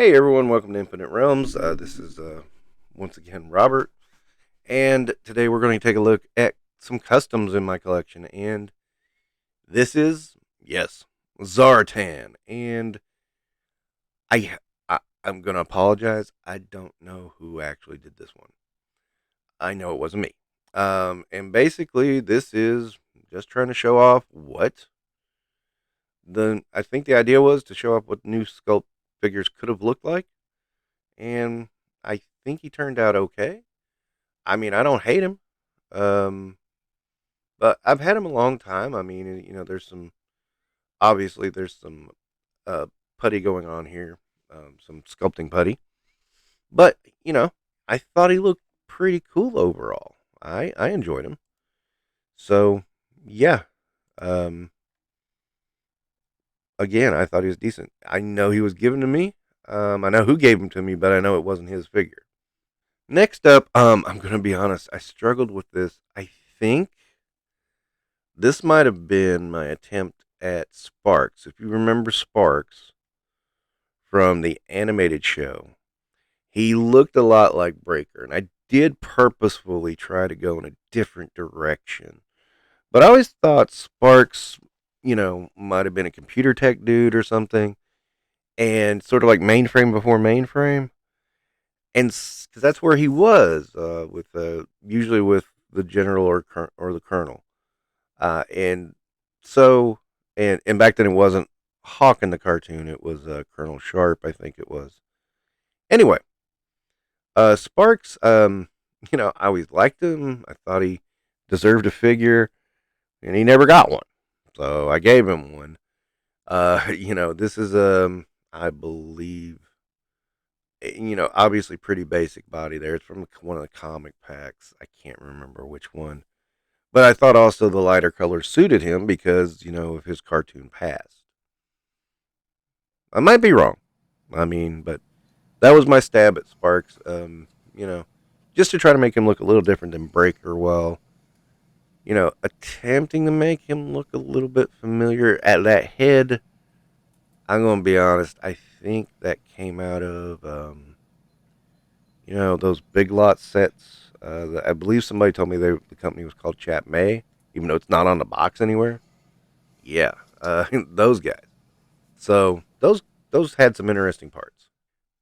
Hey everyone, welcome to Infinite Realms. This is once again Robert, and today we're going to take a look at some customs in my collection. And this is, yes, Zartan. And I, I'm going to apologize. I don't know who actually did this one. I know it wasn't me. And basically, this is just trying to show off what I think the idea was to show off what new sculpt figures could have looked like, and I think he turned out okay. I mean, I don't hate him, um, but I've had him a long time. I mean, there's some uh, putty going on here, some sculpting putty, but I thought he looked pretty cool overall. I enjoyed him, so yeah. Um, Again, I thought he was decent. I know he was given to me. I know who gave him to me, but I know it wasn't his figure. Next up, I'm gonna be honest. I struggled with this. I think this might have been my attempt at Sparks. If you remember Sparks from the animated show, he looked a lot like Breaker, and I did purposefully try to go in a different direction. But I always thought Sparks, might have been a computer tech dude or something, and sort of like Mainframe before Mainframe, and because that's where he was with usually with the general or the colonel. And so, and back then it wasn't Hawk in the cartoon; it was Colonel Sharp, I think it was. Anyway, Sparks, I always liked him. I thought he deserved a figure, and he never got one, so I gave him one. This is I believe, obviously pretty basic body there. It's from one of the comic packs. I can't remember which one. But I thought also the lighter colors suited him because, of his cartoon past. I might be wrong. I mean, but that was my stab at Sparks. Just to try to make him look a little different than Breaker while, attempting to make him look a little bit familiar. At that head, I'm going to be honest, I think that came out of, those big lot sets. I believe somebody told me the company was called Chat May, even though it's not on the box anywhere. Yeah, those guys. So those had some interesting parts.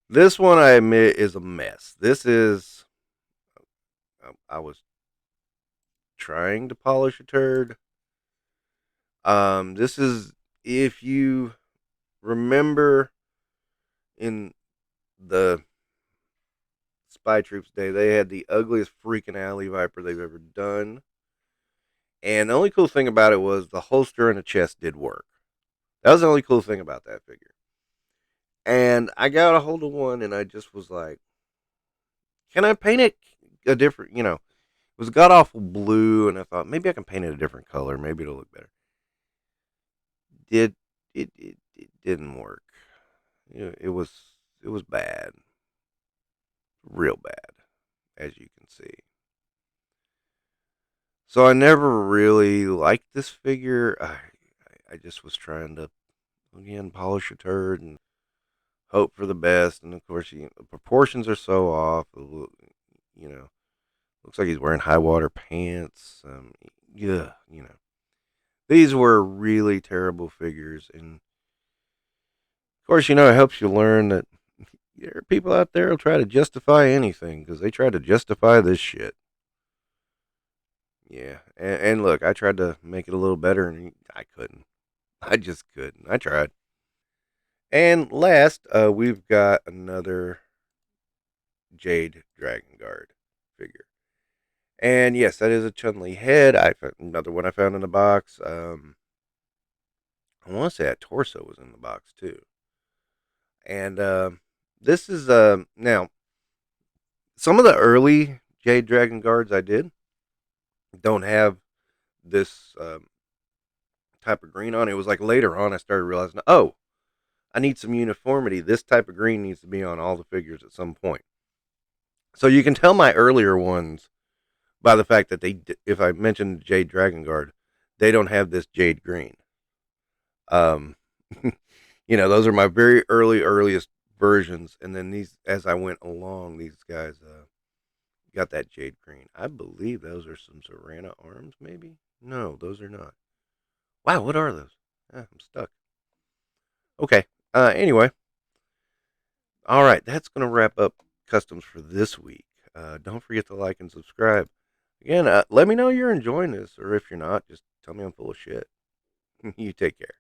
This one, I admit, is a mess. This is I was trying to polish a turd. This is, if you remember, in the Spy Troops day, they had the ugliest freaking alley viper they've ever done. And the only cool thing about it was the holster and the chest did work. That was the only cool thing about that figure. And I got a hold of one, and I just was like, can I paint it a different, it was god awful blue, and I thought maybe I can paint it a different color. Maybe it'll look better. Did it didn't work. It was bad, real bad, as you can see. So I never really liked this figure. I just was trying to, again, polish a turd and hope for the best. And of course, the proportions are so off. Looks like he's wearing high water pants. Yeah, these were really terrible figures. And of course, it helps you learn that there are people out there who'll try to justify anything because they try to justify this shit. Yeah, and look, I tried to make it a little better, and I couldn't. I just couldn't. I tried. And last, we've got another Jade Dragon Guard figure. And yes, that is a Chun Li head. I found another one I found in the box. I want to say that torso was in the box too. And this is now some of the early Jade Dragon Guards I did don't have this type of green on. It was like later on I started realizing, oh, I need some uniformity. This type of green needs to be on all the figures at some point. So you can tell my earlier ones by the fact that if I mentioned Jade Dragon Guard, they don't have this jade green. Um, those are my very earliest versions, and then these, as I went along, these guys got that jade green. I believe those are some Zorana arms, maybe. No, those are not. Wow, what are those? I'm stuck. Okay. Anyway, all right, that's gonna wrap up customs for this week. Don't forget to like and subscribe. Again, let me know you're enjoying this, or if you're not, just tell me I'm full of shit. You take care.